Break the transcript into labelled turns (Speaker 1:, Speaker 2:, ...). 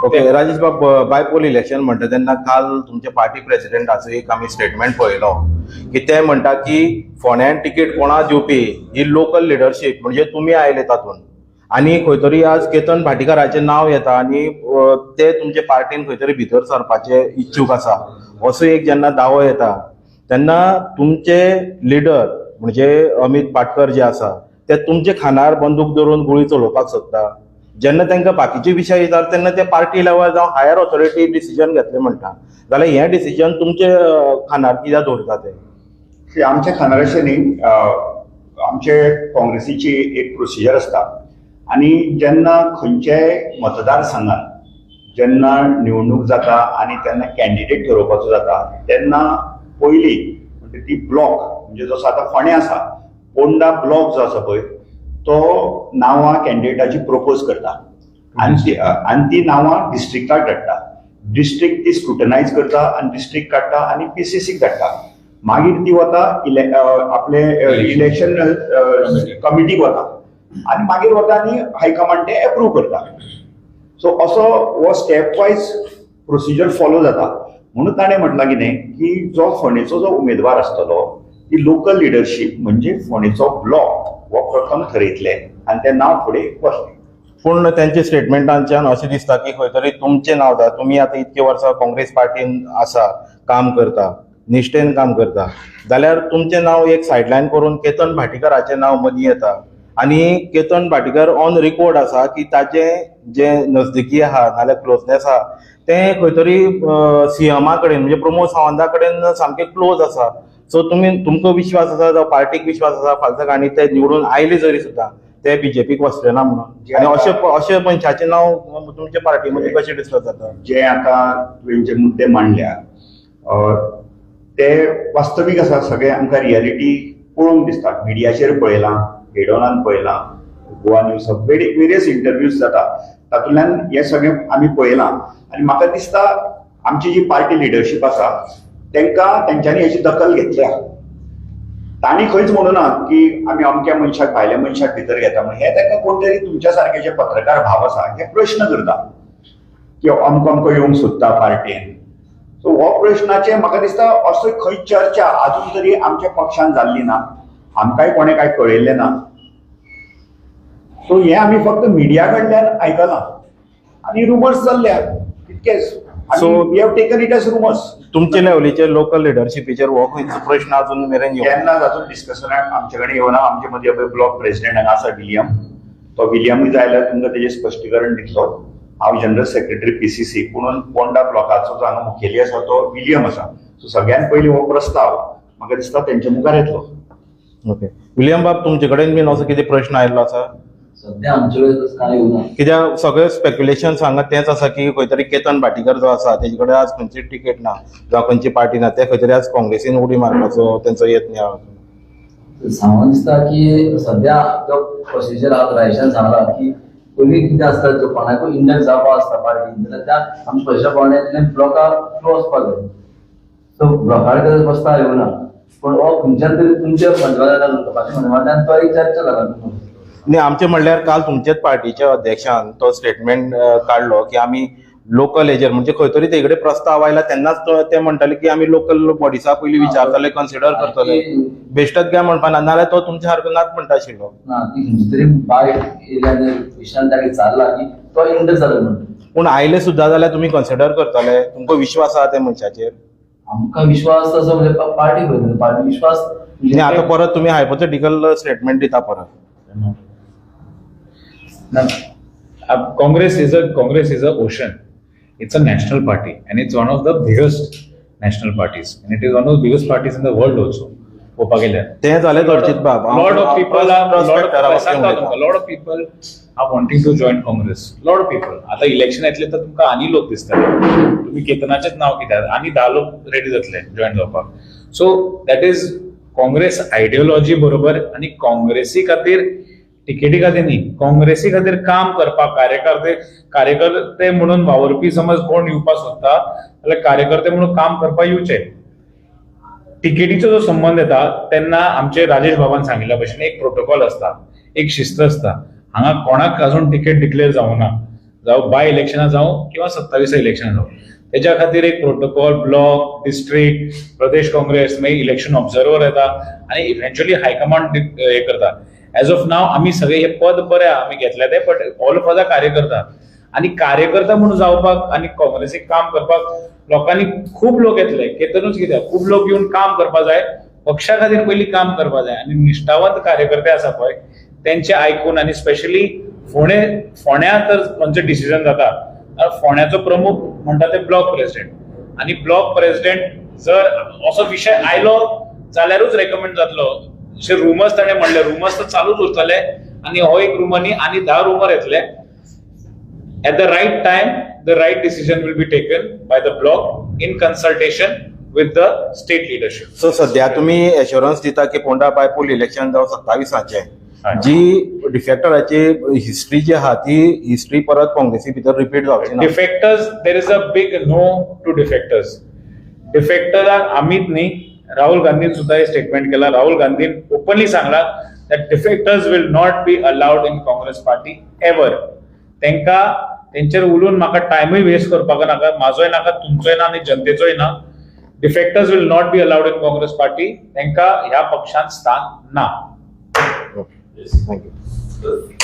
Speaker 1: Okay Rajesh बाब, bypoll election म्हणटा तेन्ना काल तुमचे पार्टी प्रेसिडेंटाचो एक आमी स्टेटमेंट पळयलो की ते म्हणटा की फोंड्यान तिकीट कोणा दिवपी ही लोकल लिडरशीप म्हणजे तुमी आयले तातूंत आनी खंय तरी आज केतन भाटीकाराचें नांव येता आनी ते तुमचे पार्टीन खंय तरी भितर सरपाचे इच्छूक आसा असो एक जेन्ना दावो येता तेन्ना तुमचे लिडर म्हणजे अमित पाटकर जे आसा ते तुमचे खानार बंदूक धरून गुळी चलोवपाक सोदता जेन्ना तांकां बाकीचे विशय येतात तेन्ना ते पार्टी लेवल जावं हायर ऑथॉरिटी डिसिजन घेतले म्हणटा जाल्यार हें डिसिजन तुमचे खानार कित्याक दवरता ते
Speaker 2: आमच्या खानार अशें न्ही, आमचे काँग्रेसीची एक प्रोसिजर आसता आनी जेन्ना खंयच्याय मतदारसंघात जेन्ना निवडणूक जाता आनी तेन्ना कॅन्डिडेट ठरोवपाचो जाता तेन्ना पयली म्हणजे ती ब्लॉक म्हणजे जसो आतां फोंड्या आसा पोंडा ब्लॉक जो आसा पळय तो नांवां कॅन्डिडेटाची प्रपोज करता आनी ती नांवां डिस्ट्रिक्टाक धाडटा. डिस्ट्रिक्ट ती स्क्रुटनायज करता आनी डिस्ट्रिक्ट काडटा आनी PCCक धाडटा. मागीर ती वता आपले इलेक्शन कमिटीक वता आनी मागीर वता आनी हायकमांड ते एप्रूव्ह करता. सो असो हो स्टेप वायज प्रोसिजर फॉलो जाता. म्हणून ताणें म्हटलां कितें की जो फोंडेचो जो उमेदवार आसतलो ती लोकल लिडरशीप म्हणजे फोंडेचो ब्लॉक हो प्रथम थरयतले आनी तें नांव फुडें वतलें.
Speaker 1: पूण त्यांच्या स्टेटमेंटांच्यान अशें दिसता की खंय तरी तुमचें नांव जाता. तुमी आतां इतके वर्सां काँग्रेस पार्टीन आसा, काम करता, निश्ठेन काम करता, जाल्यार तुमचें नांव एक सायडलायन करून केतन भाटीकाराचें नांव मदीं येता आनी केतन भाटीकर ऑन रिकॉर्ड आसा की ताचें जे नजदिकी आहा नाल्यार क्लोजनेस आहा तें खंय तरी CMA कडेन म्हणजे प्रमोद सावंता कडेन सामकें क्लोज आसा. सो तुमकां विश्वास आसा जावं पार्टीक विश्वास आसा फाल्यां आनी ते निवडून आयले जरी सुद्दां ते BJPक वचले ना म्हणून आनी अशे मनशाचें नांव तुमच्या पार्टी मध्ये कशें डिस्कस जाता?
Speaker 2: जे आतां तुवें जे मुद्दे मांडल्या ते वास्तवीक आसा. सगळे आमकां रियलिटी पळोवंक दिसता. मिडियाचेर पळयलां, हेडॉनान पळयलां, गोवा न्यूज वेरियस इंटरव्यूज जाता तातूंतल्यान हे सगळें आमी पळयलां आनी म्हाका दिसता आमची जी पार्टी लिडरशीप आसा तांकां तेंच्यांनी हेची दखल घेतल्या. तांणी खंयच म्हणूं ना की आमी अमक्या मनशाक भायल्या मनशाक भितर घेता म्हणून. हे तांकां कोण तरी तुमच्या सारके जे पत्रकार भाव आसा हे प्रश्न करता की अमको अमको येवंक सोदता पार्टीन. सो हो प्रश्नाचे म्हाका दिसता असो खंय चर्चा अजून तरी आमच्या पक्षान जाल्ली ना, आमकांय कोणें काय कळयल्लें ना. सो हे आमी फक्त मिडिया कडल्यान आयकलां आनी रुमर्स जाल्ल्या तितकेच.
Speaker 1: So
Speaker 2: we have taken it as rumours.
Speaker 1: तुमचे लेवलीचेर लोकल लिडरशिपीचेर हो खंयचो प्रश्न अजून मेरेन
Speaker 2: केन्नाच अजून डिस्कशनाक आमचे कडेन येवना. आमचे मदीं ब्लॉक प्रेसिडेंट हांगा आसा विलियम. तो विलियमूय जाय जाल्यार तुमकां तेजें स्पश्टीकरण दितलो. हांव जनरल सेक्रेटरी PCC पुणून पोंडा ब्लॉकाचो जो हांगा मुखेली आसा तो विलियम आसा. सो सगळ्यात पयलीं हो प्रस्ताव म्हाका दिसता तेंच्या मुखार येतलो.
Speaker 1: ओके विलियम बाब, तुमचे कडेन बीन असो कितें प्रश्न आयिल्लो आसा?
Speaker 3: सध्या आमचे कडेन कांय येवना.
Speaker 1: कित्याक सगळे स्पेक्युलेशन सांगत तेच आसा की खंय तरी केतन भाटीकर जो आसा तेजे कडेन आज खंयची तिकेट ना जावं खंयची पार्टी ना, ते खंय तरी आज काँग्रेसीन उडी मारपाचो तेंचो यत्न आहा.
Speaker 3: सांगून दिसता की सध्या तो प्रोसिजर रायशान सांगला की पयलीं कितें आसता जो कोणाकूय इंडेक्स जावपा आसता पार्टी जाल्यार त्या आमी पयशे पावण्यातल्यान ब्लॉका थ्रू वचपाक जाय. सो ब्लॉकार कडेन बसता येवना. पूण हो खंयच्यान तरी तुमच्या पंचवाद्यान तो एक चर्चा जाता.
Speaker 1: आणि आमचे म्हणल्यार काल तुमचेच पार्टीच्या अध्यक्षान तो स्टेटमेंट काढलो की आमी लोकल हेजेर म्हणजे खंय तरी तेकडे प्रस्ताव आयला तेन्नाच ते म्हणटाले की आमी लोकल बॉडीसा पयलीं विचारतले, कन्सिडर करतले. बेश्टच घ्या म्हणपाना, नाल्यार तो तुमच्या सारको नाच म्हणटा आशिल्लो.
Speaker 3: ना ती खंयची तरी बाय एरियान विशयान ताका विचारला की तो इंडेक्स जालो म्हणून.
Speaker 1: पूण आयले सुद्दां जाल्यार तुमी कन्सिडर करतले? तुमकां विश्वास आहा त्या मनशाचेर?
Speaker 3: आमकां विश्वास तसो म्हणजे पार्टी विश्वास
Speaker 1: आनी आतां परत तुमी हायपोथेटिकल स्टेटमेंट दिता परत.
Speaker 4: Congress is a ocean. It's a national party and it's one of the biggest national parties and it is one of the biggest parties in the world also.
Speaker 1: ते झाले अर्चित बाब.
Speaker 4: lot of people are wanting to join Congress. Lot of people. आता election येतले तर तुमकां आनी लोक दिसतले. तुम्ही केतनाचेच नाव कित्याक आनी 10 लोक रेडी जातले जॉइन जावपाक. So that is Congress ideology बरोबर आनी काँग्रेसी खातीर टिकेटी खातीर न्ही, काँग्रेसी खातीर काम करपाक कार्यकर्ते म्हणून वावरपी समज कोण येवपाक सोदता जाल्यार कार्यकर्ते म्हणून काम करपाक येवचे. टिकेटीचो जो संबंध येता तेन्ना आमचे राजेश बाबान सांगिल्ल्या भशेन एक प्रोटोकॉल आसता, एक शिस्त आसता. हांगा कोणाक अजून टिकेट डिक्लेअर जावना. जावं बाय इलेक्शनां जावं किंवा 27 इलेक्शनां जावं तेज्या खातीर एक प्रोटोकॉल ब्लॉक डिस्ट्रिक्ट प्रदेश काँग्रेस मागीर इलेक्शन ऑब्झर्वर येता आनी इव्हेंच्युअली हायकमांड हे करता. एज ऑफ नाव आमी सगळे हे पद बरे आमी घेतले ते बट ऑल ऑफ अस कार्यकर्ता आनी कार्यकर्ता म्हणून जावपाक आनी काँग्रेसीक काम करपाक लोकांनी खूब लोक येतले केतनूच कित्याक खूब लोक येवन काम करपा जाय पक्षा खातीर पयलीं काम करपा जाय आनी निश्ठावंत कार्यकर्ते आसा पळय तेंचे आयकून आनी स्पेशली फोंड्या तर खंयचें डिसिजन जाता फोंड्याचो प्रमुख म्हणटा ते ब्लॉक प्रेसिडेंट आनी ब्लॉक प्रेसिडेंट जर असो विशय आयलो जाल्यारूच रेकमेंड जातलो. जशे रुमर्स ताणें म्हणले रुमर्स तर चालूच उरतले आनी हो एक रूम आनी 10 रुमर येतले. At the right time, the right decision will be taken by the block in consultation with the state leadership.
Speaker 1: So सध्या तुम्ही एश्युरन्स दिता की पोंडा बायपोल इलेक्शन जावं 27 जी डिफेक्टराची हिस्ट्री जी आहा ती हिस्ट्री परत काँग्रेसी भितर रिपीट जावची ना.
Speaker 4: Defectors, there is a big no to defectors. Defectors आमीच न्ही राहुल गांधीन सुद्धा हे स्टेटमेंट केला. राहुल गांधीन ओपनली सांगला that defectors will not be allowed in Congress party ever. तेंका तेंचेर उलोवन म्हाका टायमूय वेस्ट करपाक नाका म्हाजोय नाका तुमचोय ना आनी जनतेचोय ना. Defectors will not be allowed in Congress party तेंका ह्या पक्षांत स्थान ना.
Speaker 1: थँक्यू.